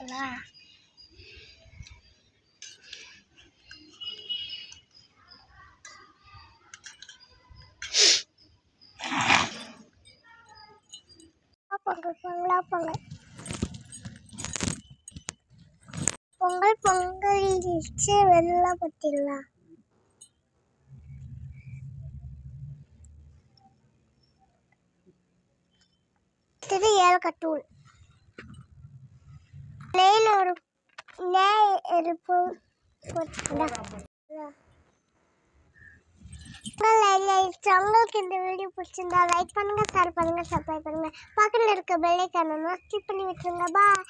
இருக்குல்ல பொங்கல் பொங்கலா பொங்கல் பொங்கல் பொங்கலிச்சு வெள்ளம் பத்திடலாம். இது ஏலக்காய் தூள் ஒரு இருப்பு உங்களுக்கு இந்த வீடியோ பிடிச்சிருந்தா லைக் பண்ணுங்க, ஷேர் பண்ணுங்க, சப்ஸ்கிரைப் பண்ணுங்க, பக்கத்தில் இருக்க பெல் ஐகானை கிளிக் பண்ணி விட்டுருங்க. பாய்.